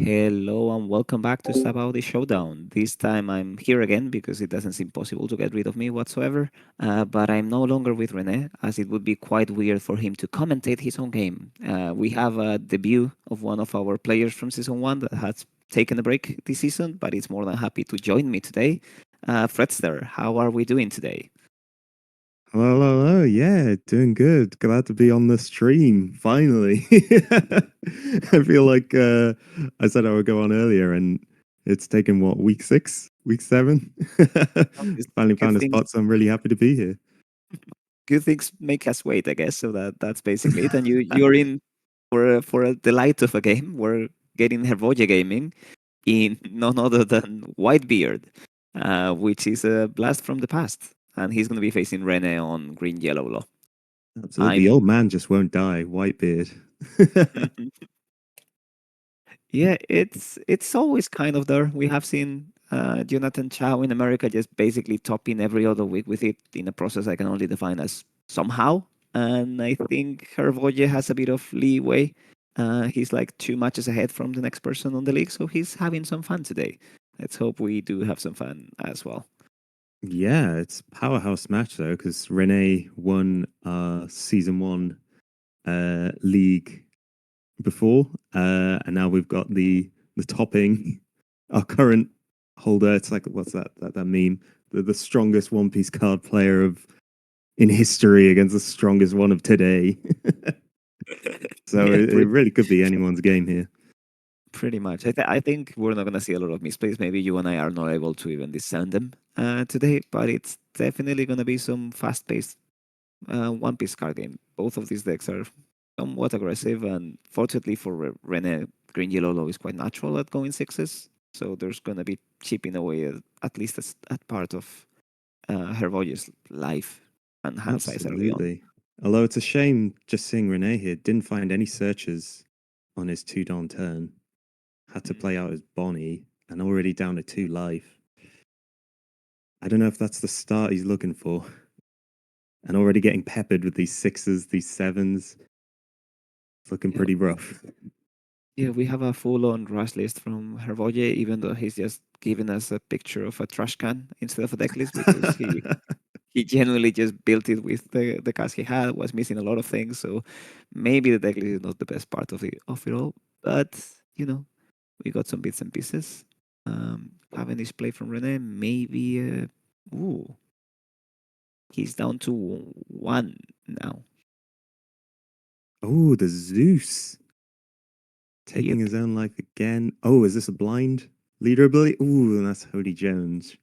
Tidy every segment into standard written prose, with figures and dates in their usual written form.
Hello and welcome back to Sabaudi Showdown. This time I'm here again because it doesn't seem possible to get rid of me whatsoever. But I'm no longer with Rene, as it would be quite weird for him to commentate his own game. We have a debut of one of our players from Season 1 that has taken a break this season, but is more than happy to join me today. Fredster, how are we doing today? Hello, hello, hello. Yeah, doing good. Glad to be on the stream finally. I feel like I said I would go on earlier, and it's taken what, week 6, week 7. Finally Good found a things spot, so I'm really happy to be here. good things make us wait, I guess. So that's basically it. And you're in for a delight of a game. We're getting Hervoje gaming in none other than Whitebeard, which is a blast from the past, and he's going to be facing Rene on Green Yellow Law. Absolutely, the I'm old man just won't die. Whitebeard. Yeah, it's always kind of there. We have seen Jonathan Chow in America just basically topping every other week with it in a process I can only define as somehow. And I think Hervoje has a bit of leeway. He's like 2 matches ahead from the next person on the league, so he's having some fun today. Let's hope we do have some fun as well. Yeah, it's powerhouse match though, because Rene won season 1 league before, and now we've got the topping. Our current holder, it's like, what's that meme? The strongest One Piece card player of in history against the strongest one of today. So Yeah, it really could be anyone's game here. pretty much. I think we're not going to see a lot of misplays. Maybe you and I are not able to even discern them today, but it's definitely going to be some fast paced One Piece card game. Both of these decks are somewhat aggressive, and fortunately for Rene, Green Yellow Low is quite natural at going sixes. So there's going to be chipping away at least at part of Hervoge's life and hand size early on. Absolutely. Although it's a shame just seeing Rene here, didn't find any searches on his 2 Dawn turn. Had to play out his Bonnie and already down to 2 life. I don't know if that's the start he's looking for. And already getting peppered with these 6s, these 7s. It's looking Yeah, pretty rough. yeah, we have a full-on rush list from Hervoge, even though he's just giving us a picture of a trash can instead of a deck list because he genuinely just built it with the cards he had, was missing a lot of things. So maybe the deck list is not the best part of it all. But, you know, we got some bits and pieces. Having this play from Rene, maybe. Ooh, he's down to one now. Oh, the Zeus taking Yep, his own life again. Oh, is this a blind leader ability? Ooh, and that's Hody Jones.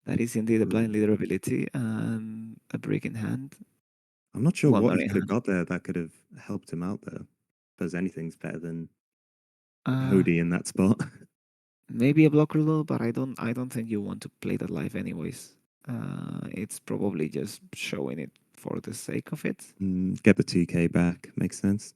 that is indeed a blind Ooh. leader ability and a break in hand. I'm not sure Well, what not he in could have hand. got there that could have helped him out though. Because anything's better than Uh, Hody in that spot. Maybe a blocker low, but I don't think you want to play that live anyways. It's probably just showing it for the sake of it. Get the 2K back. Makes sense.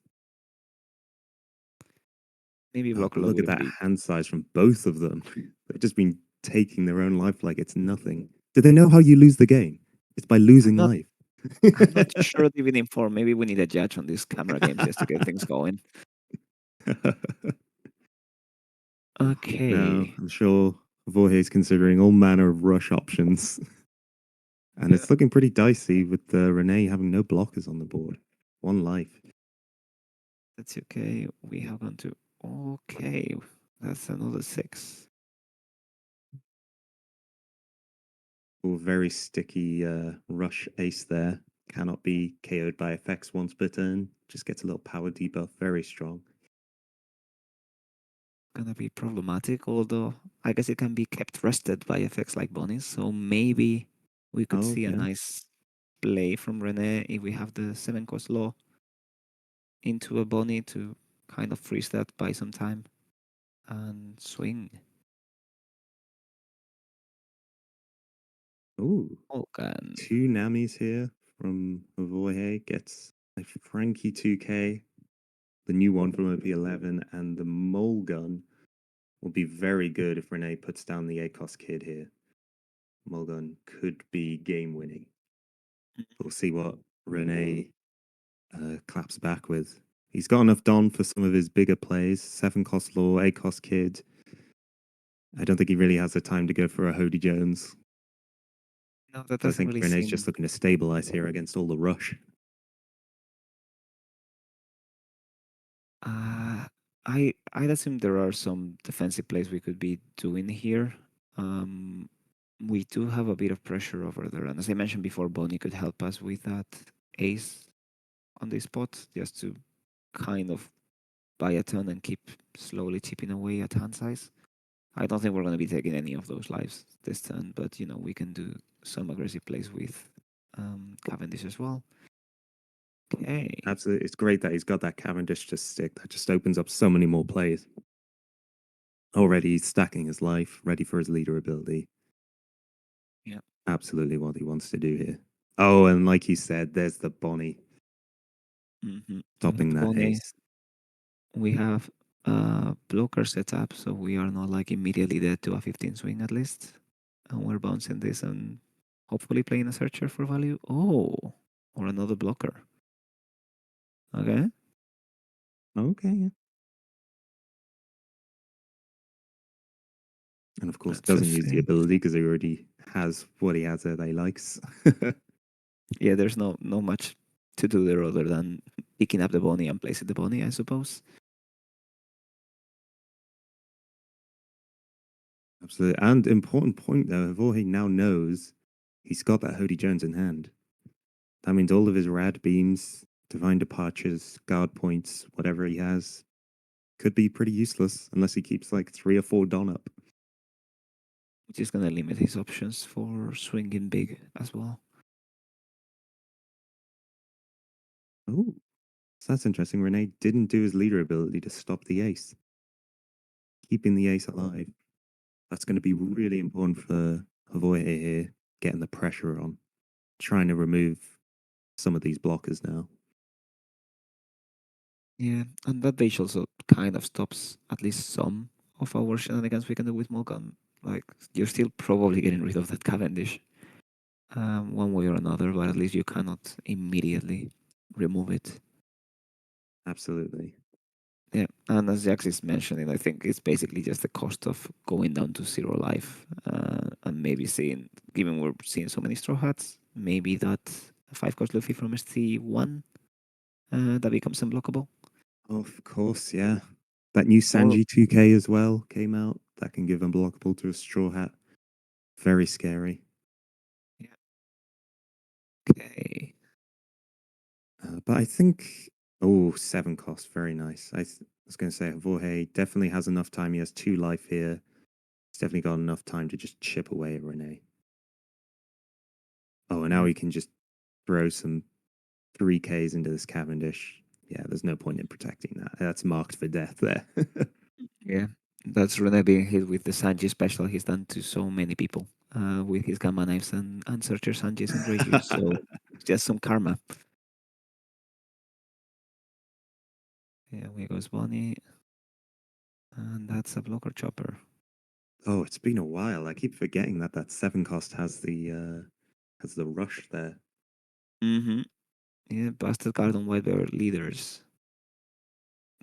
Maybe Oh, blocker but low look at wouldn't that be. hand size from both of them. They've just been taking their own life like it's nothing. Do they know how you lose the game? It's by I'm losing not. life. I'm not sure they've been informed. Maybe we need a judge on these camera games just to get things going. Now, Okay. I'm sure Vorhe's considering all manner of rush options. And Yeah, it's looking pretty dicey with Rene having no blockers on the board. 1 life. that's okay. We have gone to. Okay, that's another six. Oh, very sticky rush ace there. Cannot be KO'd by effects once per turn. Just gets a little power debuff. Very strong. Gonna be problematic, although I guess it can be kept rested by effects like bonus. So maybe we could Oh, see a yeah. nice play from Rene if we have the 7 cost law into a Bonnie to kind of freeze that, buy some time, and swing. Ooh, Vulcan. 2 Namis here from Vorhe. Gets a Frankie 2K, the new one from OP11, and the Mole Gun will be very good if Rene puts down the ACOS kid here. Mole Gun could be game winning. We'll see what Rene claps back with. He's got enough Don for some of his bigger plays. 7 cost Law, 8 cost Kid. I don't think he really has the time to go for a Hody Jones. No, that So I doesn't think really Rene's just seem. looking to stabilize here against all the rush. Uh, I'd assume there are some defensive plays we could be doing here. Um, we do have a bit of pressure over there, and as I mentioned before, Bonnie could help us with that ace on this spot, just to kind of buy a ton and keep slowly chipping away at hand size. I don't think we're going to be taking any of those lives this turn, but we can do some aggressive plays with Cavendish as well. Okay. Absolutely. It's great that he's got that Cavendish to stick. That just opens up so many more plays. Already he's stacking his life, ready for his leader ability. Yeah. Absolutely what he wants to do here. Oh, and like he said, there's the Bonnie We have stopping the that Bonnie. ace. We have blocker set up, so we are not like immediately dead to a 15 swing at least. And we're bouncing this and hopefully playing a searcher for value. Oh, or another blocker. Okay. Okay, yeah. And of course, Let's doesn't just use the see. ability because he already has what he has that he likes. Yeah, there's no much to do there other than picking up the Bonnie and placing the Bonnie, I suppose. Absolutely. And important point though, Vorhe now knows he's got that Hody Jones in hand. That means all of his rad beams, divine departures, guard points, whatever he has, could be pretty useless unless he keeps like 3 or 4 Don up. Which is going to limit his options for swinging big as well. Oh, so that's interesting. Rene didn't do his leader ability to stop the ace, keeping the ace alive. That's going to be really important for Avoye here, getting the pressure on, trying to remove some of these blockers now. Yeah, and that beige also kind of stops at least some of our shenanigans we can do with Mulgan. Like, you're still probably getting rid of that Cavendish one way or another, but at least you cannot immediately remove it. Absolutely. Yeah, and as Jax is mentioning, I think it's basically just the cost of going down to 0 life, and maybe seeing, given we're seeing so many straw hats, maybe that 5 cost Luffy from ST1 that becomes unblockable. Of course, yeah. That new Or Sanji 2K as well came out. That can give unblockable to a straw hat. Very scary. yeah, okay, But I think, oh, 7 cost. Very nice. Was going to say, Vorhe definitely has enough time. He has 2 life here. He's definitely got enough time to just chip away at Rene. Oh, and now yeah, he can just throw some 3Ks into this Cavendish. Yeah, there's no point in protecting that. That's marked for death there. yeah. That's Rene being hit with the Sanji special he's done to so many people with his gamma knives and searcher Sanjis and Reijus. So it's just some karma. Yeah, we goes Bonnie, and that's a blocker chopper. Oh, it's been a while. I keep forgetting that that 7 cost has the rush there. Mm-hmm. Yeah, Bastard Card on White Bear leaders.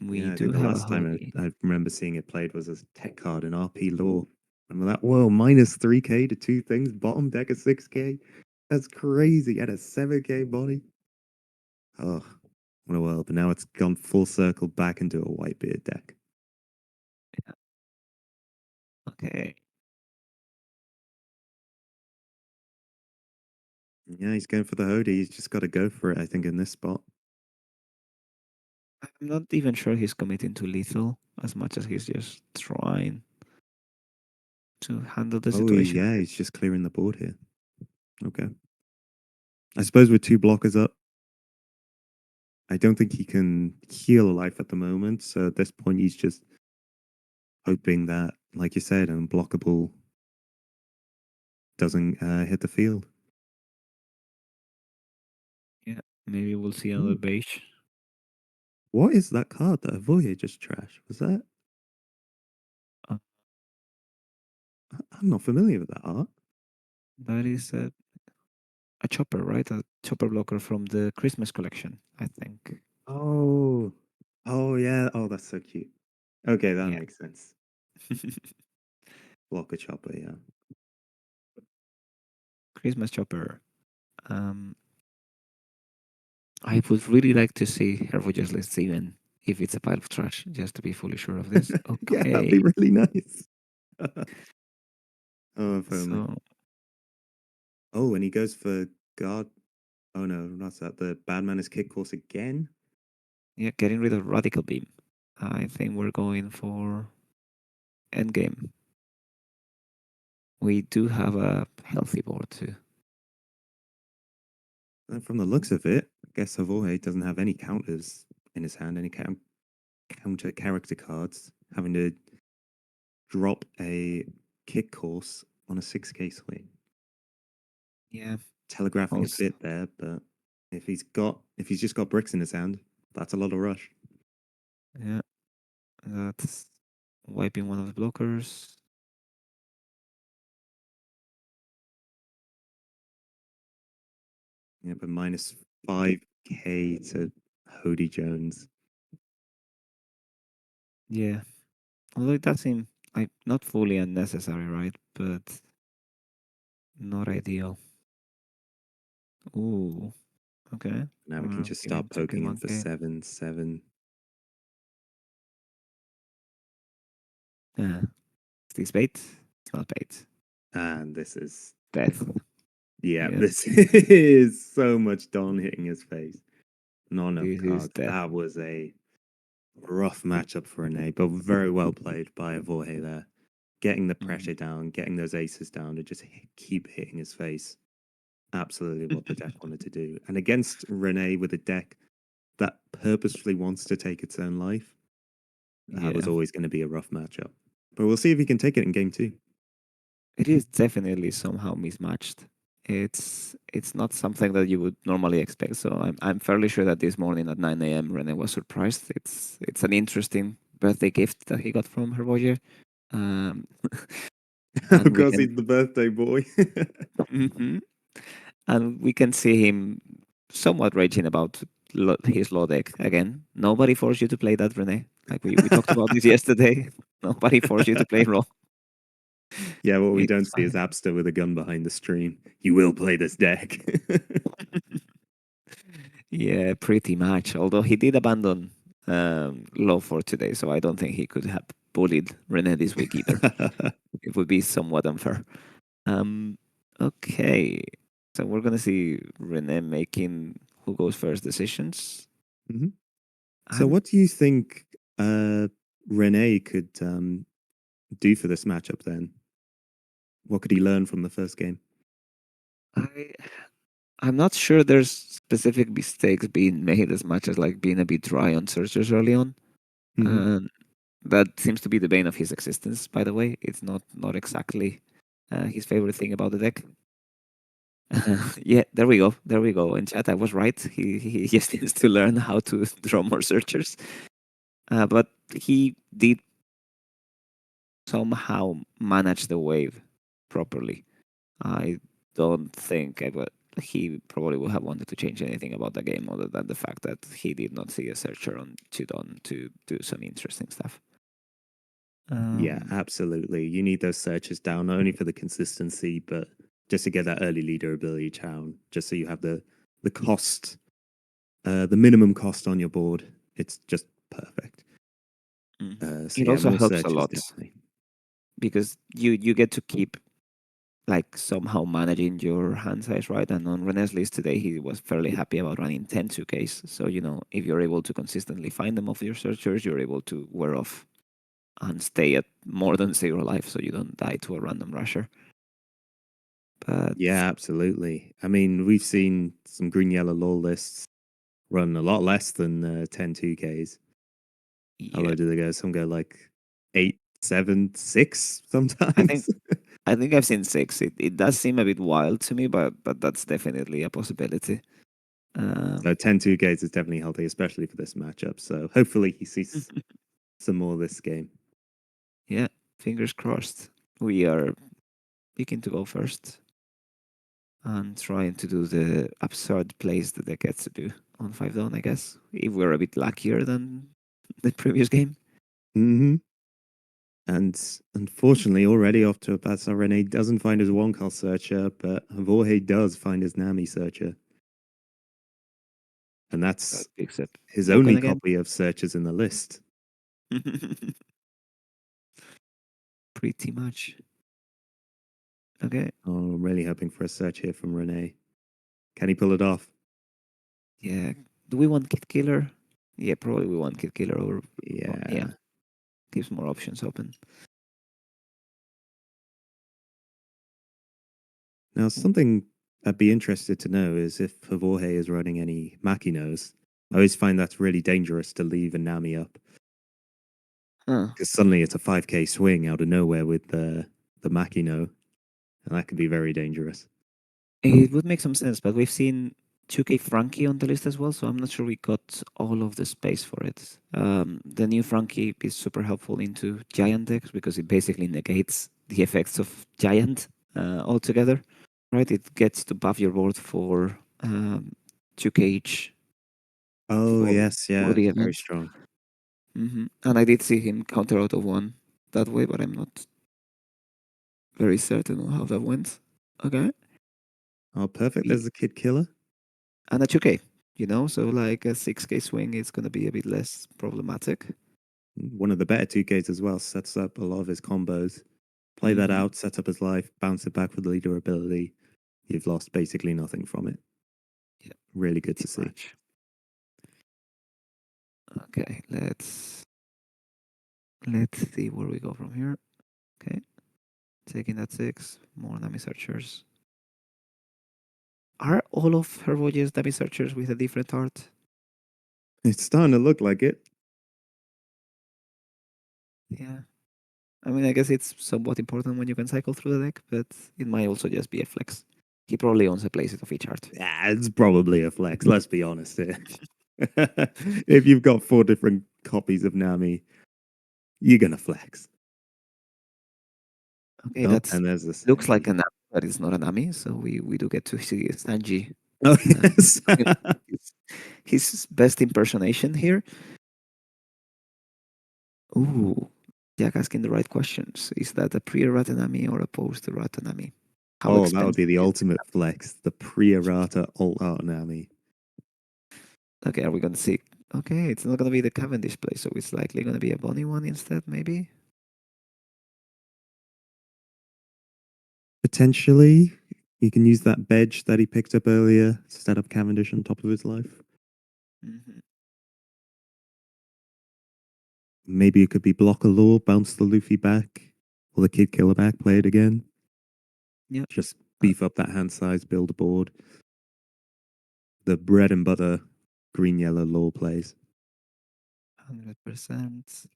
We Yeah, I do think the have a last time Hody. I remember seeing it played was as tech card in RP Law. Remember that? Whoa, minus 3K to 2 things, bottom deck of 6K. That's crazy. At a 7K body. Oh, what a world. But now it's gone full circle back into a Whitebeard deck. Yeah. Okay. Yeah, he's going for the Hody. He's just got to go for it, I think, in this spot. I'm not even sure he's committing to lethal as much as he's just trying to handle the Oh, situation. yeah, he's just clearing the board here. Okay. I suppose with 2 blockers up, I don't think he can heal a life at the moment. So at this point, he's just hoping that, like you said, unblockable doesn't hit the field. Yeah, maybe we'll see another Ooh, beige. what is that card that Avoye just trashed? Was that? Uh, I'm not familiar with that art. that is a chopper, right? A chopper blocker from the Christmas collection, I think. Oh. that's so cute. Okay, that Yeah. makes sense. Block a chopper, yeah. Christmas chopper. Um, I would really like to see her Voyager's list even if it's a pile of trash, just to be fully sure of this. Yeah, that'd be Okay. really nice. Oh, if only. So Oh, and he goes for guard. Oh no, that's that. The bad man is kick course again. yeah, getting rid of radical beam. I think we're going for endgame. We do have a healthy board too. And from the looks of it, I guess Savoy doesn't have any counters in his hand, any counter character cards, having to drop a kick course on a 6K swing. Yeah. Telegraphing a Also, bit there, but if he's just got bricks in his hand, that's a lot of rush. yeah, that's wiping one of the blockers. Yeah, but minus 5K to Hody Jones. Yeah. Although it does seem like not fully unnecessary, right? But not ideal. Ooh. Okay. Now we can We're just giving start him 2K, poking him for 1K. 7-7. Yeah. Is this bait? It's not bait. And this is, Death. yeah, Yeah. this is so much Don hitting his face. Not enough This is cards. death. That was a rough matchup for Rene, but very well played by Avohe there. Getting the Mm. pressure down, getting those aces down to just keep hitting his face. Absolutely what the deck wanted to do. And against Rene with a deck that purposefully wants to take its own life, that was Yeah. always going to be a rough matchup. But we'll see if he can take it in game two. It is definitely somehow mismatched. It's not something that you would normally expect. So I'm fairly sure that this morning at 9 a.m. Rene was surprised. It's an interesting birthday gift that he got from her Voyager. Um, Of and we course, can he's the birthday boy. Mhm. And we can see him somewhat raging about his law deck again. Nobody forced you to play that, Rene. Like we talked about this yesterday. Nobody forced you to play raw. Yeah, what we It's don't see is fine. Abster with a gun behind the stream. You will play this deck. Yeah, pretty much. Although he did abandon law for today, so I don't think he could have bullied Rene this week either. It would be somewhat unfair. Um, okay, so we're gonna see Rene making who goes first decisions. Mhm. So, I'm what do you think Rene could do for this matchup then? What could he learn from the first game? I I'm not sure there's specific mistakes being made as much as like being a bit dry on searchers early on. Hmm. And that seems to be the bane of his existence, by the way. It's not exactly his favorite thing about the deck. Yeah, there we go. There we go. In chat, I was right. He just needs to learn how to draw more searchers. But he did somehow manage the wave properly. I don't think he probably would have wanted to change anything about the game other than the fact that he did not see a searcher on Chidon to do some interesting stuff. Yeah, Um, absolutely. You need those searches down, not only for the consistency, but just to get that early leader ability down, just so you have the cost, the minimum cost on your board. It's just perfect. So it yeah, also more helps a searches lot definitely. because you get to keep like somehow managing your hand size, right? And on Rene's list today, he was fairly happy about running 10 2Ks. So, if you're able to consistently find them off your searchers, you're able to wear off and stay at more than zero life so you don't die to a random rusher. But Yeah, absolutely. I mean, we've seen some green yellow law lists run a lot less than 10 2Ks. How yeah, low do they go? Some go like 8, 7, 6 I think sometimes. I think I've seen six. It does seem a bit wild to me, but that's definitely a possibility. So Um, 10 2Ks is definitely healthy, especially for this matchup. So hopefully he sees some more this game. yeah, fingers crossed. We are picking to go first and trying to do the absurd plays that they get to do on 5 down, I guess. If we're a bit luckier than the previous game. Hmm. And unfortunately, already off to a bad start. Rene doesn't find his one call searcher, but Jorge does find his Nami searcher. And That that's picks up his Morgan only again. copy of searches in the list. Pretty much. Okay. Oh, I'm really hoping for a search here from Rene. Can he pull it off? Yeah. Do we want Kid Killer? Yeah, probably we want Kid Killer or yeah, Yeah. keeps more options open. Now, something I'd be interested to know is if Jorge is running any Makinos. I always find that's really dangerous to leave a Nami up Huh. because suddenly it's a 5k swing out of nowhere with the Makino, and that could be very dangerous. It would make some sense, but we've seen 2K Frankie on the list as well, so I'm not sure we got all of the space for it. The new Frankie is super helpful into Giant decks because it basically negates the effects of Giant altogether, right? It gets to buff your board for 2K each Oh, for, yes, for yeah, the very event. strong. And I did see him counter out of one that way, but I'm not very certain on how that went. Okay. Oh, perfect. We There's a Kid Killer. and a 2K, so like a 6K swing is going to be a bit less problematic. One of the better 2Ks as well. Sets up a lot of his combos. Play that Mm-hmm. out, set up his life, bounce it back with leader ability. You've lost basically nothing from it. Yeah, Really good pretty to see. much. Okay, let's see where we go from here. Okay, taking that 6, more Nami searchers. Are all of her voyages Nami searchers with a different art? It's starting to look like it. Yeah. I mean, I guess it's somewhat important when you can cycle through the deck, but it might also just be a flex. He probably owns a playset of each art. Yeah, it's probably a flex. Let's be honest here. If you've got 4 different copies of Nami, you're gonna flex. Okay, Oh, that's and there's the looks like Sanji. a Nami, but it's not a Nami, so we do get to see Sanji. Oh Uh, yes. his, his best impersonation here. Ooh, Jack asking the right questions. Is that a pre-Ratanami or a post-Ratanami? How Oh, that would expensive be the is ultimate flex. The pre-errata alt art Nami. it? Okay, are we going to see? Okay, it's not going to be the Cavendish play, so it's likely going to be a Bonnie one instead, maybe? Potentially, you can use that bedge that he picked up earlier to set up Cavendish on top of his life. Mm-hmm. Maybe it could be blocker law, bounce the Luffy back, or the Kid Killer back, play it again. Yeah, Just beef up that hand size, build a board. The bread and butter green yellow law plays. 100%.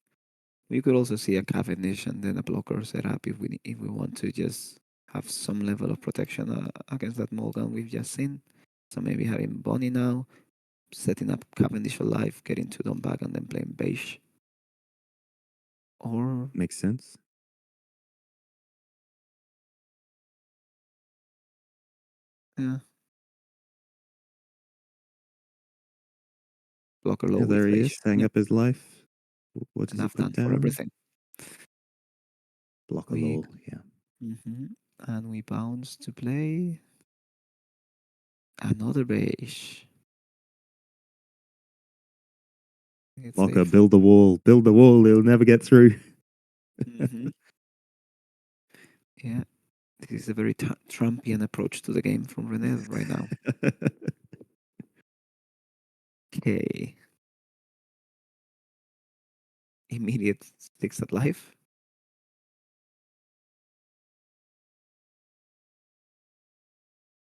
We could also see a Cavendish and then a blocker setup if we want to just have some level of protection against that Morgan we've just seen. So maybe having Bonnie now, setting up Cavendish alive, getting two them back, and then playing beige. Or Makes sense. yeah, blocker low Yeah, with there he is, beige. setting Yeah, up his life. What does he enough put done for down? everything. Blocker We law, yeah. and we bounce to play another beige. It's Blocker, safe. build the wall, build the wall, he'll never get through. Mm-hmm. Yeah, this is a very Trumpian approach to the game from Rene right now. Okay, immediate sticks at life.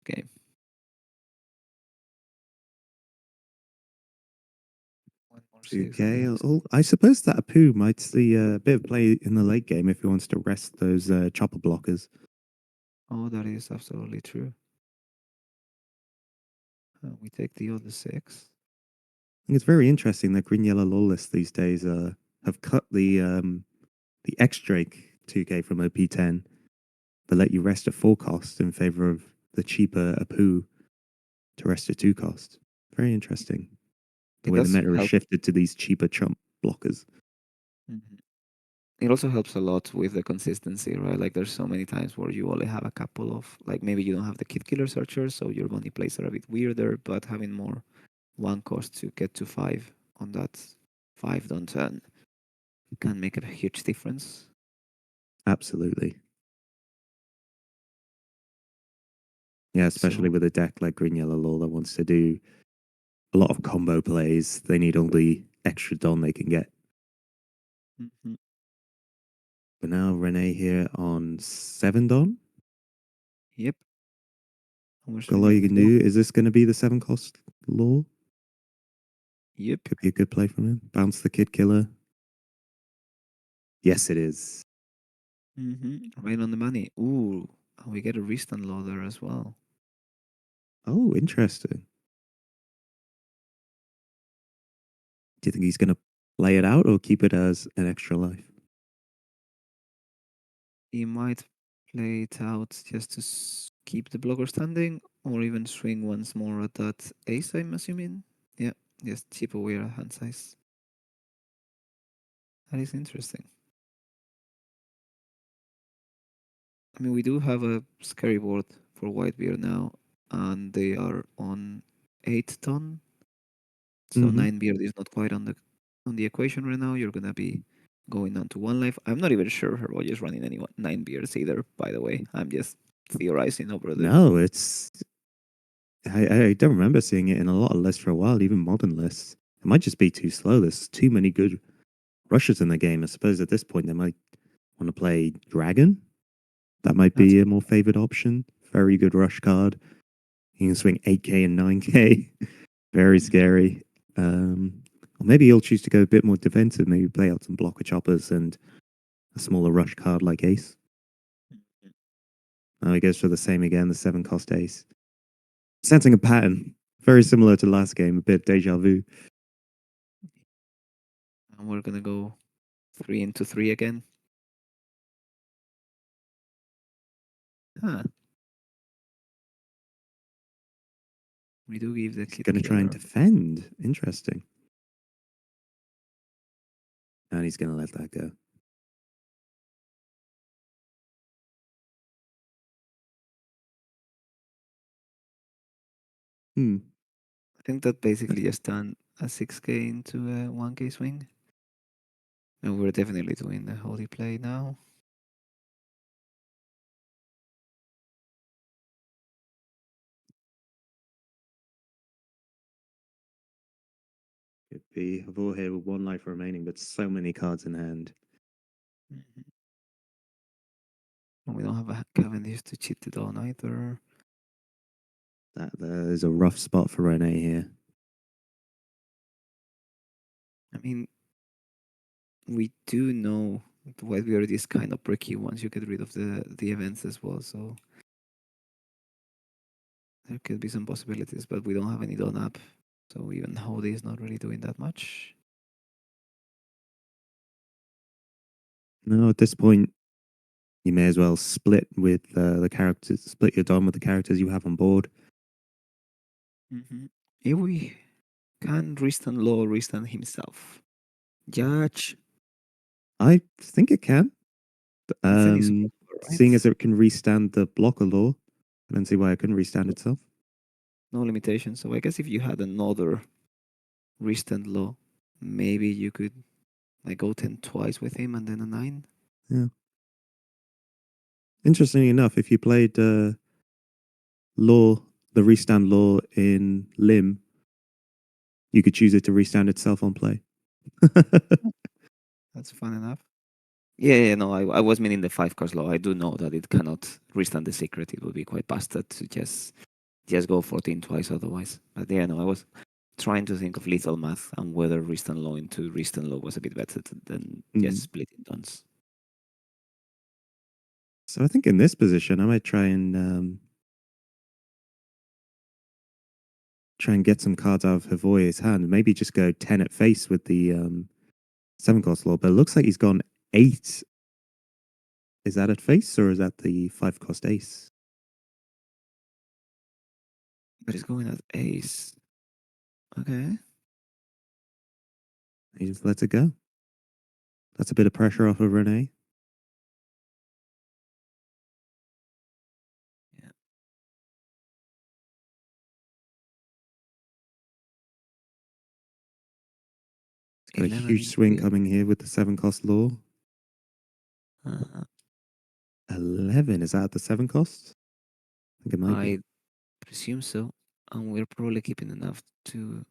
Okay, one more six on the 2K. next. Oh, I suppose that Apu might see a bit of play in the late game if he wants to rest those chopper blockers. Oh, that is absolutely true. We take the other six. I think it's very interesting that green yellow lawless these days have cut the X Drake 2K from OP10 that let you rest at 4 cost in favor of the cheaper Apu to rest at 2 cost. Very interesting. The It way the does meta has help. shifted to these cheaper chump blockers. Mhm. It also helps a lot with the consistency, right? Like there's so many times where you only have a couple of, like maybe you don't have the kid killer searchers, so your money plays are a bit weirder, but having more one cost to get to five on that 5 don't turn can make a huge difference. Absolutely. Yeah, especially So with a deck like Green Yellow Law that wants to do a lot of combo plays. They need all the extra Don they can get. mhm. But now Rene here on 7 Don. Yep, and we're Got a lot you swinging can one. do. Is this going to be the 7 cost Law? Yep. Could be a good play from him. Bounce the Kid Killer. Yes, it is. Right on the money. Ooh, and we get a wrist unloader as well. Oh, interesting. Do you think he's going to play it out or keep it as an extra life? He might play it out just to keep the blocker standing, or even swing once more at that ace, I'm assuming. Yeah, just chip away at hand size. That is interesting. I mean, we do have a scary board for Whitebeard now, and they are on 8 ton. So Mm-hmm. 9 beard is not quite on the equation right now. You're gonna be going down to 1 life. I'm not even sure Herboy is running any 9 beards either. By the way, I'm just theorizing over the. No, it's. I don't remember seeing it in a lot of lists for a while, even modern lists. It might just be too slow. There's too many good rushes in the game. I suppose at this point they might want to play Dragon. That might That's be a more favored option. Very good rush card. You can swing 8k and 9k. Very Mhm. scary. Or maybe he'll choose to go a bit more defensive. Maybe play out some blocker choppers and a smaller rush card like Ace. Now he goes for the same again, the 7 cost Ace. Sensing a pattern. Very similar to last game, a bit deja vu. And we're gonna go 3 into 3 again. Huh. We do give the He's kid going to try and killer. defend. Interesting. And he's going to let that go. Hmm. I think that basically just turned a 6k into a 1k swing. And we're definitely doing the holy play now. Could be a war here with 1 life remaining, but so many cards in hand. Mhm. And we don't have a Cavendish to cheat it on either. That is a rough spot for Rene here. I mean, we do know the Whitebeard is kind of bricky once you get rid of the events as well. So there could be some possibilities, but we don't have any done up. So even Hody is not really doing that much. No, at this point, you may as well split with the characters, split your dom with the characters you have on board. If we can Ristan Law Ristan himself. Judge. I think it can. I think it's possible, Seeing as right? it can restand the blocker law, I don't see why it couldn't restand itself. No limitation. So I guess if you had another Ristan Law, maybe you could like go 10 twice with him and then a 9. Yeah. Interestingly enough, if you played law, the restand law in Lim, you could choose it to restand itself on play. That's fun enough. Yeah, no, I was meaning the 5 cost law. I do know that it cannot restand the secret. It would be quite bastard to just go 14 twice otherwise. But yeah, no, I was trying to think of lethal math and whether restand law into restand law was a bit better than just Mm. splitting tons. So I think in this position, I might try and get some cards out of Havoy's hand. Maybe just go 10 at face with the 7 cost law. But it looks like he's gone 8. Is that at face or is that the 5 cost ace? But it's going at ace. Okay. He just lets it go. That's a bit of pressure off of Rene. Yeah. He's got a 11 huge into swing the. coming here with the 7 cost law. Uh, 11, is that at the 7 cost? I think it might I be. presume so. And we're probably keeping enough to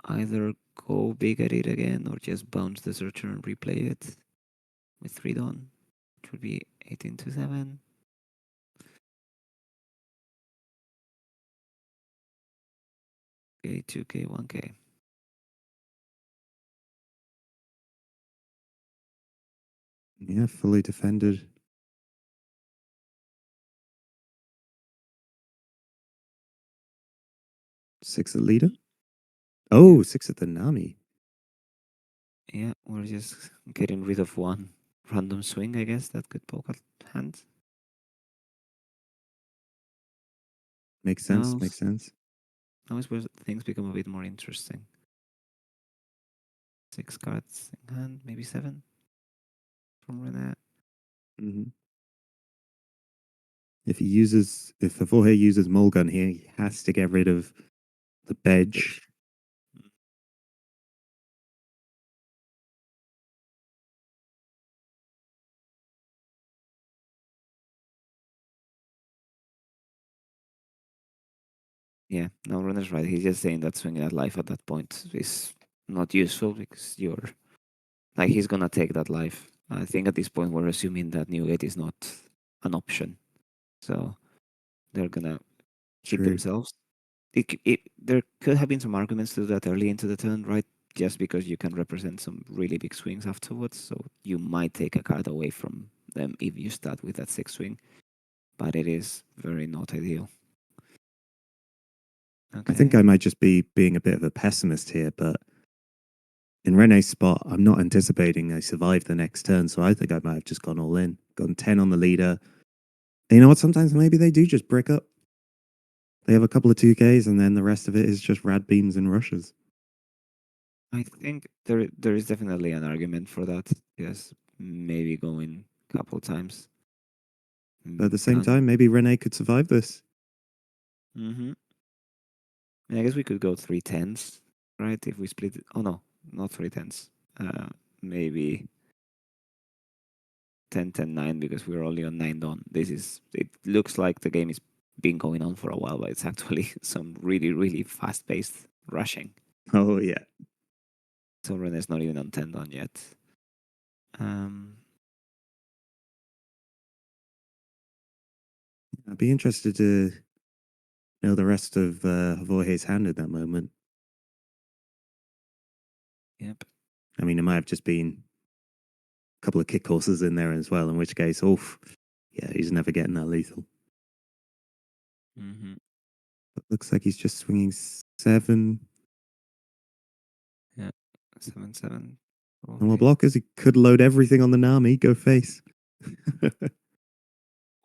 either go big at it again or just bounce the searcher and replay it with 3 done, which would be 18 to 7. K, 2K, 1K. Yeah, fully defended. 6 at leader. Yeah. Oh, 6 at the Nami. Yeah, we're just getting rid of one random swing, I guess, that could poke at hands. Makes sense. Now, Makes sense. now is where things become a bit more interesting. 6 cards in hand, maybe 7 from Rene. Mm-hmm. If Favorhe uses Mulgun here, he has to get rid of the Bedge. Yeah, no, Rene's right. He's just saying that swinging at life at that point is not useful because you're like he's gonna take that life. I think at this point we're assuming that Newgate is not an option, so they're gonna keep True. themselves. There could have been some arguments to do that early into the turn, right? Just because you can represent some really big swings afterwards, so you might take a card away from them if you start with that 6 swing. But it is very not ideal. I think I Okay. might just be being a bit of a pessimist here, but in Rene's spot, I'm not anticipating I survive the next turn, so I think I might have just gone all in, gone 10 on the leader. And you know what? Sometimes maybe they do just brick up. They have a couple of 2Ks, and then the rest of it is just rad beams and rushes. I think there is definitely an argument for that. Yes, maybe going a couple times. But at the same And time, maybe Rene could survive this. mm-hmm. I guess we could go 3 10s, right? If we split it. Oh no, not 3 10s. Maybe 10 10 9 because we're only on 9 done. This is. It looks like the game is been going on for a while, but it's actually some really fast paced rushing. Oh, yeah. So Rene's not even on 10 done yet. Um, I'd be interested to know the rest of Vorhe's hand at that moment. yep. I mean, it might have just been a couple of kick courses in there as well, in which case, oof, yeah, he's never getting that lethal. Mm-hmm. But looks like he's just swinging 7. Yeah. 7 7. Normal Probably. blockers, he could load everything on the Nami, go face.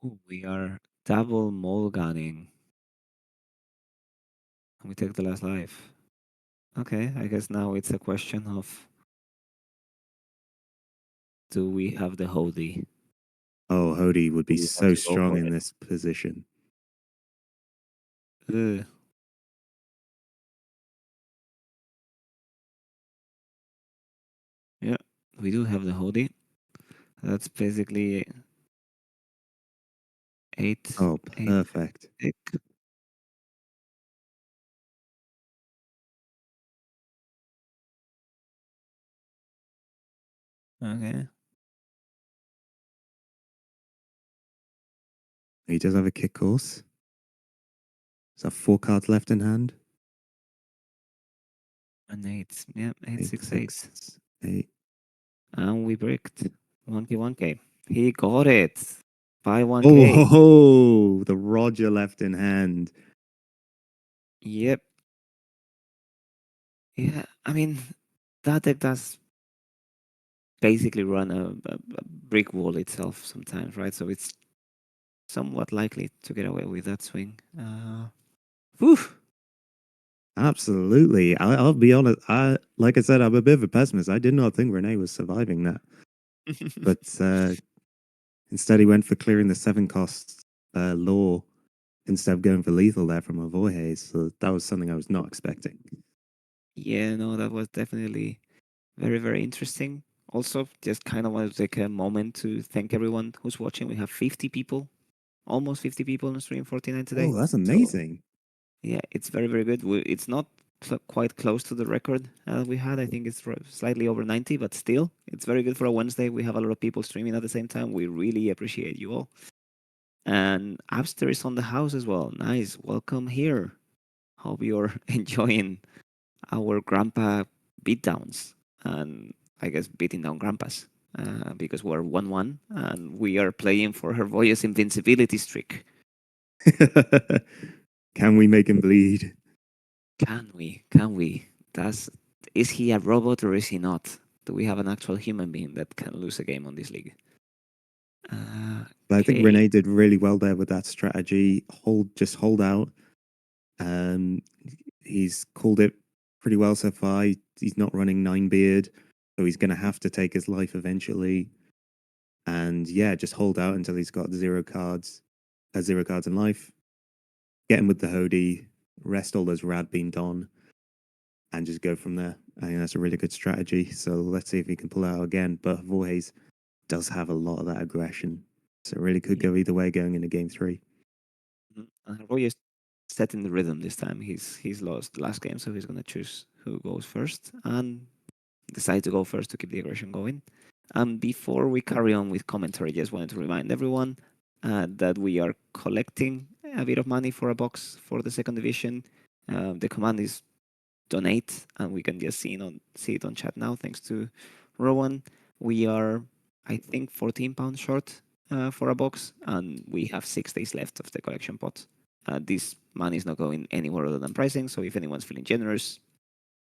Ooh, we are double mulliganing. We take the last life. Okay, I guess now it's a question of do we have the Hody? Oh, Hody would Do be we want so to go strong for in it? this position. Ugh. Yeah, we do have the Hody. That's basically eight, Oh, eight, perfect. thick. Okay. He does have a kick course. Is that 4 cards left in hand? An eight. Yeah, eight, 8, six, eight. 6, 8. And we bricked. 1K, 1K. He got it. By 1K. Oh, the Roger left in hand. Yep. Yeah, I mean, that deck does basically run a brick wall itself sometimes, right? So it's somewhat likely to get away with that swing. Whew. Absolutely. I'll be honest. Like I said, I'm a bit of a pessimist. I did not think Rene was surviving that, but instead he went for clearing the 7 cost law instead of going for lethal there from Avohe. So that was something I was not expecting. Yeah, no, that was definitely very, very interesting. Also, just kind of want to take a moment to thank everyone who's watching. We have 50 people, almost 50 people on stream 49 today. Oh, that's So amazing. yeah, it's very, very good. It's not quite close to the record we had. I think it's slightly over 90, but still, it's very good for a Wednesday. We have a lot of people streaming at the same time. We really appreciate you all. And Abster is on the house as well. Nice. Welcome here. Hope you're enjoying our grandpa beatdowns and I guess beating down grandpas because we're 1-1 and we are playing for Hervoya's invincibility streak. Can we make him bleed? Can we? Can we? Is he a robot or is he not? Do we have an actual human being that can lose a game on this league? But I think Okay. Rene did really well there with that strategy. Hold out. Um, he's called it pretty well so far. He's not running 9 beard, so he's going to have to take his life eventually. And yeah, just hold out until he's got 0 cards in life. Get him with the Hody, rest all those rad being done, and just go from there. I think that's a really good strategy. So let's see if he can pull out again. But Voorhees does have a lot of that aggression, so it really could Yeah. go either way going into game 3. Roy is setting the rhythm this time. He's lost the last game, so he's gonna choose who goes first and decide to go first to keep the aggression going. And before we carry on with commentary, just wanted to remind everyone that we are collecting a bit of money for a box for the second division. The command is donate, and we can just see it on chat now. Thanks to Rowan, we are I think £14 short for a box, and we have 6 days left of the collection pot. This money is not going anywhere other than pricing, so if anyone's feeling generous,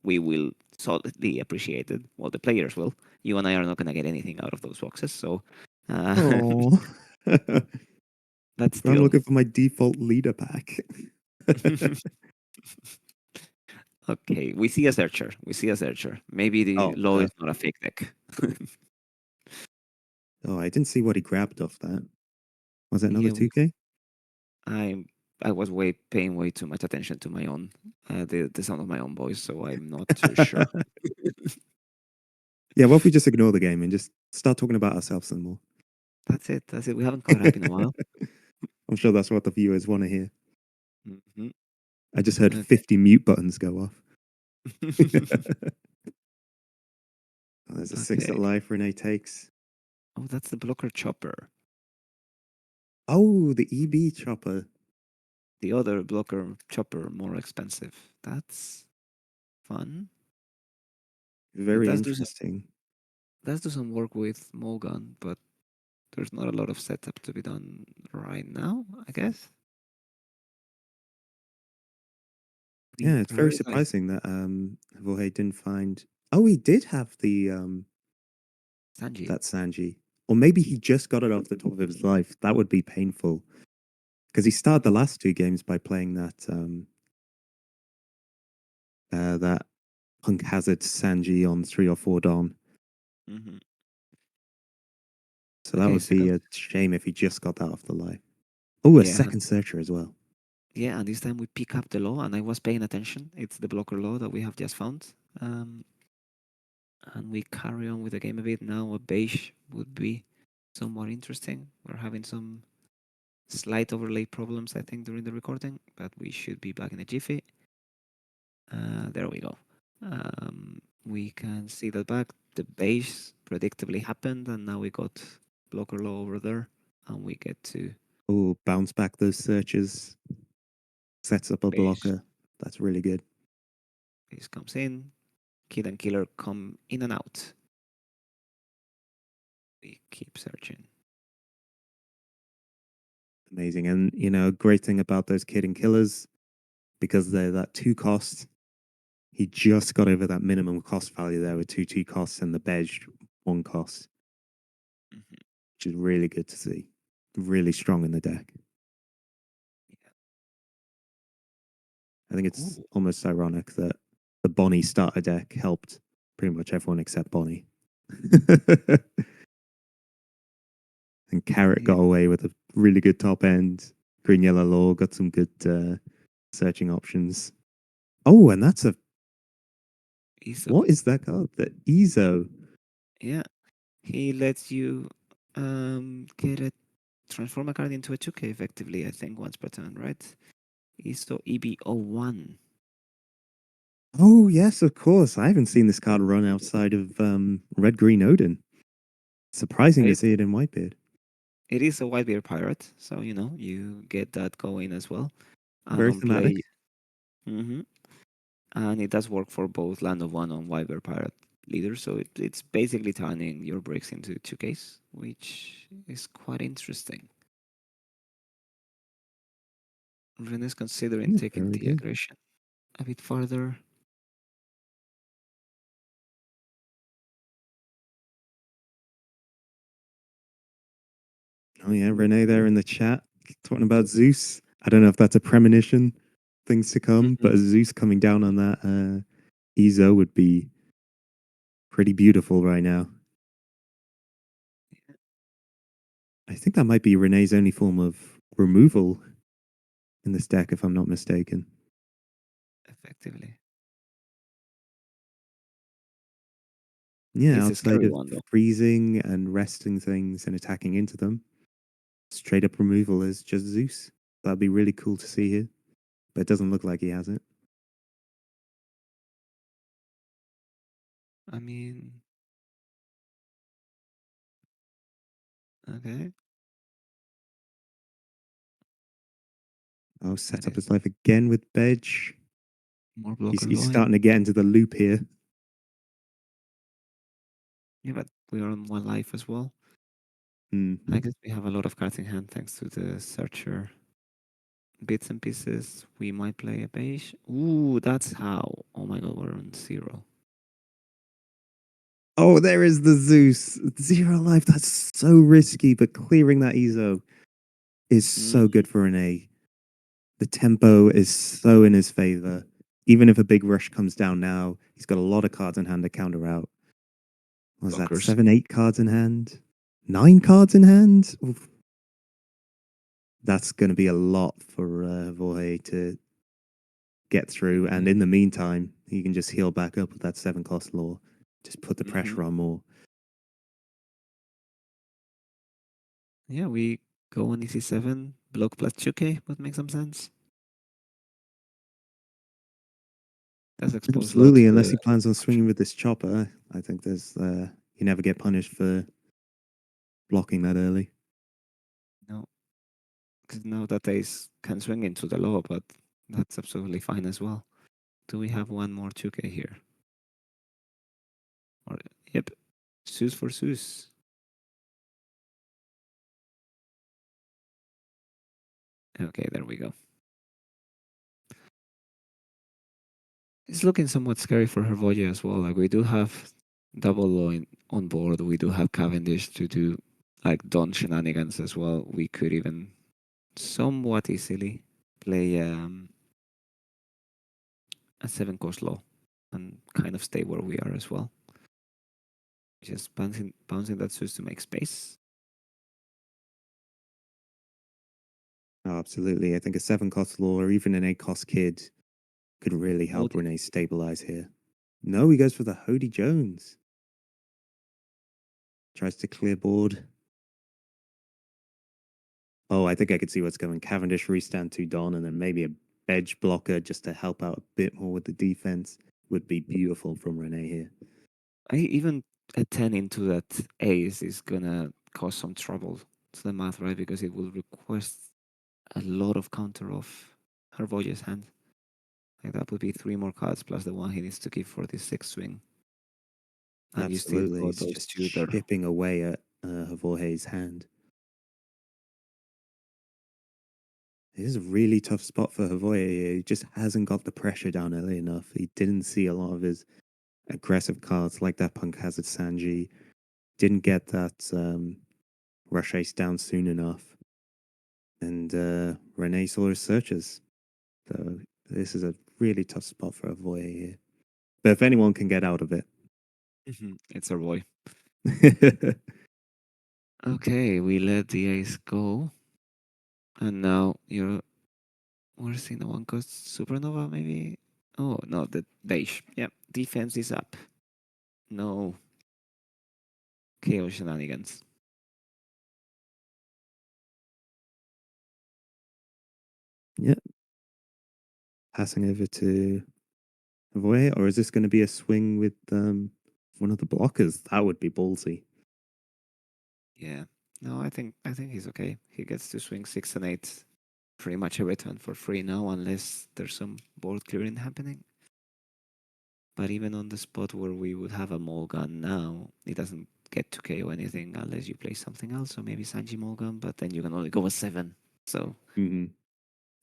we will solidly appreciate it. Well, the players will. You and I are not going to get anything out of those boxes, so. Oh, But I'm still. looking for my default leader pack. Okay, we see a searcher. We see a searcher. Maybe the Oh, law is not a fake deck. oh, I didn't see what he grabbed off that. Was it another Yeah, 2K? I I was paying way too much attention to my own the sound of my own voice, so I'm not too sure. Yeah, what if we just ignore the game and just start talking about ourselves some more? That's it. That's it. We haven't caught up in a while. I'm sure that's what the viewers want to hear. Hmm. I just heard Okay. 50 mute buttons go off. Oh, there's a 6 at Okay. life Rene takes. Oh, that's the blocker chopper. Oh, the EB chopper. The other blocker chopper more expensive. That's fun. It Very interesting. does do some work with Mulgun, but there's not a lot of setup to be done right now, I guess. We Yeah, it's very prioritize surprising that Jorge didn't find. Oh, he did have the Sanji. that Sanji, or maybe he just got it off the top of his life. That would be painful because he started the last 2 games by playing that Punk Hazard Sanji on 3 or 4 Dawn. Hmm. So that Okay, would be second. a shame if he just got that off the life. Oh, a Yeah, second searcher as well. yeah, and this time we pick up the law, and I was paying attention. It's the blocker law that we have just found. And we carry on with the game a bit. Now a beige would be somewhat interesting. We're having some slight overlay problems, I think, during the recording, but we should be back in a jiffy. There we go. We can see that back. The base predictably happened, and now we got blocker law over there, and we get to Oh, bounce back those searches, sets up a base. blocker. That's really good. Base comes in. Kid and killer come in and out. We keep searching. Amazing. And, great thing about those kid and killers, because they're that 2 cost, he just got over that minimum cost value there with 2 costs and the Bej 1 cost, Mhm. which is really good to see. Really strong in the deck. Yeah. I think it's Ooh, almost ironic that the Bonnie starter deck helped pretty much everyone except Bonnie. And Carrot yeah, got away with a really good top end. Green Yellow Law got some good searching options. Oh, and that's a ISO. what is that called? The EZO. Yeah, he lets you get a transform a card into a 2K effectively, I think, once per turn, right? ISO EB01. Oh yes, of course. I haven't seen this card run outside of Red Green Odin. Surprising to It, see it in Whitebeard. it is a Whitebeard pirate, so you get that going as well. And Very on play, thematic. hmm and it does work for both Land of One and Whitebeard pirate leaders. So it's basically turning your bricks into 2Ks, which is quite interesting. Ren is considering Yeah, taking very the good. aggression a bit further. Oh yeah, Rene there in the chat talking about Zeus. I don't know if that's a premonition, things to come, Hmm. but a Zeus coming down on that Ezo would be pretty beautiful right now. I think that might be Rene's only form of removal in this deck, if I'm not mistaken. Effectively. Yeah, It's a outside scary of one, though. freezing and resting things and attacking into them, straight up removal is just Zeus. That'd be really cool to see here, but it doesn't look like he has it. I mean, okay. Oh, That sets up is his life again with Bedge. more He's, blocker he's going. starting to get into the loop here. Yeah, but we are on one life as well. I Mm-hmm. guess we have a lot of cards in hand thanks to the searcher bits and pieces. We might play a beige. Ooh, that's how. Oh my god, we're on 0. Oh, there is the Zeus. Zero life. That's so risky, but clearing that Ezo is so Mm, good for an A. The tempo is so in his favor. Even if a big rush comes down now, he's got a lot of cards in hand to counter out. What was that blockers. 7, 8 cards in hand? 9 cards in hand? Oof. That's going to be a lot for Vorhe to get through. And in the meantime, he can just heal back up with that 7 cost law. Just put the Mm-hmm. pressure on more. Yeah, we go on EC7, block plus 2K would make some sense. That's exposed low to Absolutely, unless the he plans on swinging option. with this chopper, I think there's you never get punished for blocking that early. No, because now that ace can swing into the low, but that's absolutely fine as well. Do we have one more 2K here? Or yep, Zeus for Zeus. Okay, there we go. It's looking somewhat scary for Hervoya as well. Like we do have double law on board. We do have Cavendish to do like Don shenanigans as well. We could even somewhat easily play a 7 cost law and kind of stay where we are as well. Just bouncing that Zeus to make space. Oh, absolutely, I think a 7 cost law or even an 8 cost kid could really Oh, help Rene stabilize here. No, he goes for the Hody Jones. Tries to clear board. Oh, I think I could see what's going. Cavendish restand to Don, and then maybe a edge blocker just to help out a bit more with the defense would be beautiful from Rene here. even a 10 into that ace is gonna cause some trouble to the math, right? Because it will request a lot of counter of Hervoya's hand. Like that would be 3 more cards plus the one he needs to keep for this 6 swing. And you still Absolutely, got he's those just two there. chipping away at Jorge's hand. It is a really tough spot for Havoye. He just hasn't got the pressure down early enough. He didn't see a lot of his aggressive cards like that Punk Hazard Sanji. Didn't get that Rush Ace down soon enough. And Rene saw his searches. So This is a really tough spot for Avoy here. But if anyone can get out of it. It's our boy. Okay, we let the ace go, and now you're we're seeing the one cost supernova maybe. Oh no, the beige. Yeah, defense is up. No chaos shenanigans. Yeah, passing over to Avoy, or is this going to be a swing with one of the blockers? That would be ballsy. Yeah. No, I think he's okay. He gets to swing 6 and 8 pretty much every turn for free now, unless there's some board clearing happening. But even on the spot where we would have a Mulligan now, it doesn't get to KO anything unless you play something else, or maybe Sanji Mulligan, but then you can only go a 7. So Mm-hmm.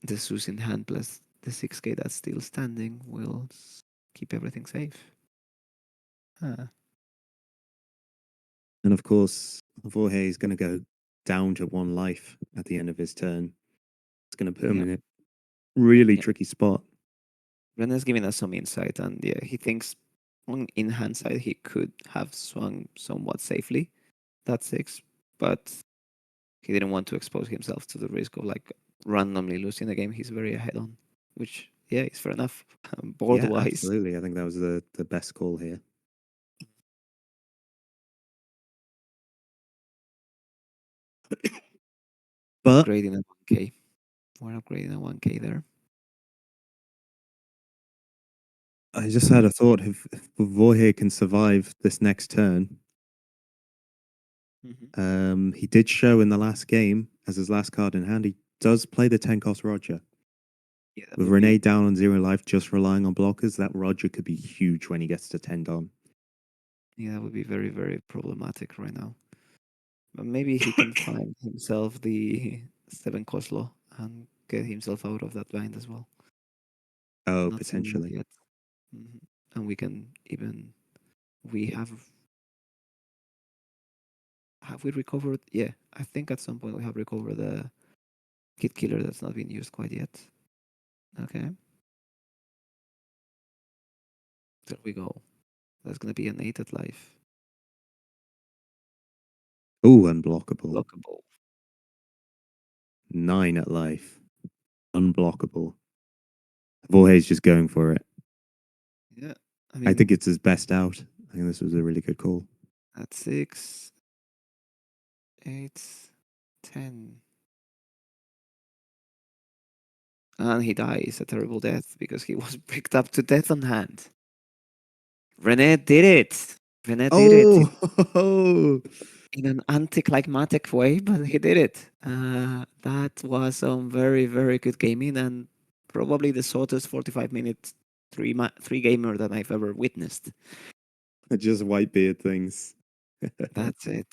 the Sus in hand plus the 6k that's still standing will keep everything safe. Huh. And of course, Avoy is going to go down to 1 life at the end of his turn. It's going to put him Yeah, in a really yeah. tricky spot. Rene's giving us some insight, and yeah, he thinks on in hindsight he could have swung somewhat safely that 6, but he didn't want to expose himself to the risk of like randomly losing a game he's very ahead on, which yeah, is fair enough. Board Yeah, wise, absolutely. I think that was the best call here. But upgrading a 1k. We're upgrading a 1k there. I just had a thought: if Avoy can survive this next turn, Mm-hmm. he did show in the last game as his last card in hand. He does play the 10 cost Roger. Yeah, that With would be Rene down on 0 life, just relying on blockers, that Roger could be huge when he gets to 10 on. yeah, that would be very very problematic right now. But maybe he can find himself the 7 cost law and get himself out of that bind as well. Oh, Not seeing that potentially. yet. Mhm. And we can even we have we recovered? Yeah, I think at some point we have recovered the kit killer that's not been used quite yet. Okay, there we go. That's gonna be an 8 at life. Oh, unblockable. Blockable. 9 at life. Unblockable. Vorhe's just going for it. Yeah, I I think mean it's his best out. I think this was a really good call. at 6, 8, 10, and he dies a terrible death because he was picked up to death on hand. Rene did it. Rene did it Oh, in an anticlimactic way, but he did it. That was some very, very good gaming and probably the shortest 45-minute three gamer that I've ever witnessed. just whitebeard things. That's it.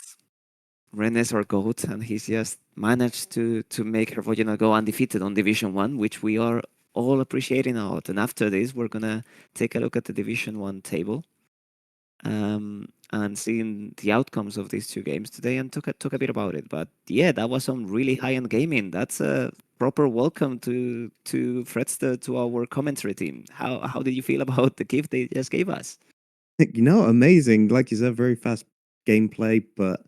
Rene's our goat, and he's just managed to make Hervogena go undefeated on Division One, which we are all appreciating a lot. And after this, we're gonna take a look at the Division One table, and seeing the outcomes of these two games today, and talk a bit about it. But yeah, that was some really high end gaming. That's a proper welcome to Fredster to our commentary team. How did you feel about the gift they just gave us? Amazing. Like you said, very fast gameplay, but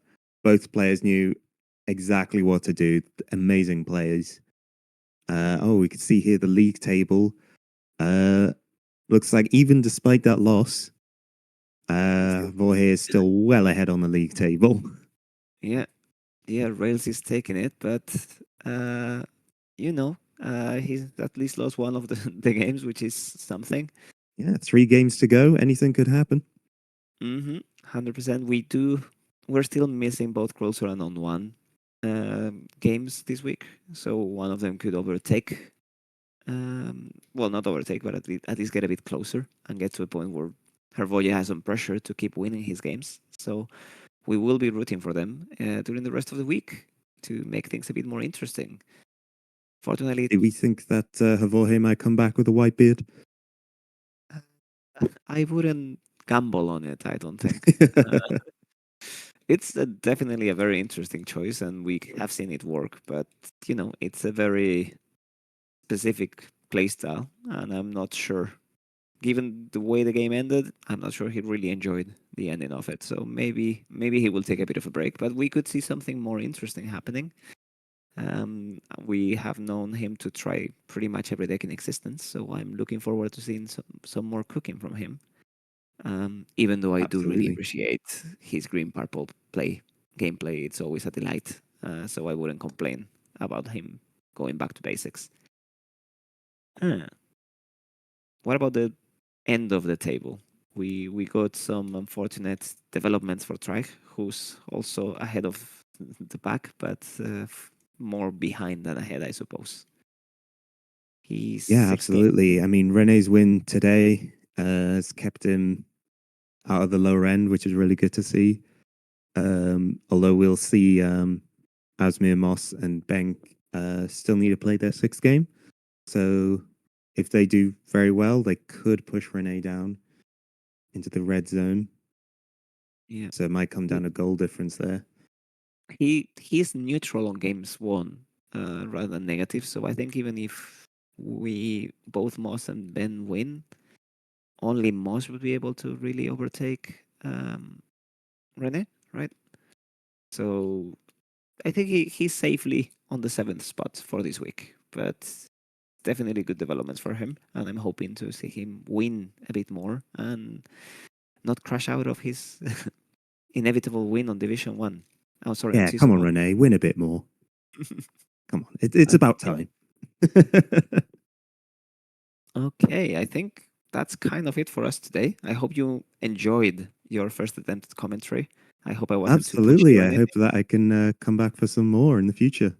both players knew exactly what to do. Amazing players. Oh, we can see here the league table. Uh, looks like even despite that loss, Vorhe is still well ahead on the league table. Yeah, yeah, Rails is taking it, but he's at least lost one of the, the games, which is something. Yeah, 3 games to go. Anything could happen. 100%. We're still missing both Closer and On One games this week, so one of them could overtake. Well, not overtake, but at least get a bit closer and get to a point where Hervoye has some pressure to keep winning his games. So we will be rooting for them during the rest of the week to make things a bit more interesting. Fortunately, Do we think that Vorhe might come back with a white beard? I wouldn't gamble on it. I don't think. It's definitely a very interesting choice, and we have seen it work. But it's a very specific playstyle, and I'm not sure. Given the way the game ended, I'm not sure he really enjoyed the ending of it. So maybe he will take a bit of a break, but we could see something more interesting happening. We have known him to try pretty much every deck in existence, so I'm looking forward to seeing some more cooking from him. Even though I do really Absolutely. appreciate his green purple gameplay, it's always a delight. So I wouldn't complain about him going back to basics. Uh, what about the end of the table? We got some unfortunate developments for Trike, who's also ahead of the pack, but more behind than ahead, I suppose. He's Yeah, 16. absolutely. I mean, Rene's win today has kept him out of the lower end, which is really good to see. Although we'll see Asmir, Moss, and Bank still need to play their sixth game. So if they do very well, they could push Rene down into the red zone. Yeah. So it might come down to goal difference there. He's neutral on games won rather than negative. So I think even if we both Moss and Ben win, only Moss would be able to really overtake Rene, right? So I think he's safely on the seventh spot for this week, but definitely good developments for him, and I'm hoping to see him win a bit more and not crash out of his inevitable win on Division One. Oh, sorry, on Yeah, come Season on, One. Rene, win a bit more. Come on, it's about Okay. time. Okay, I think that's kind of it for us today. I hope you enjoyed your first attempt at commentary. I hope I wasn't too pushy Absolutely. or I hope anything. that I can come back for some more in the future.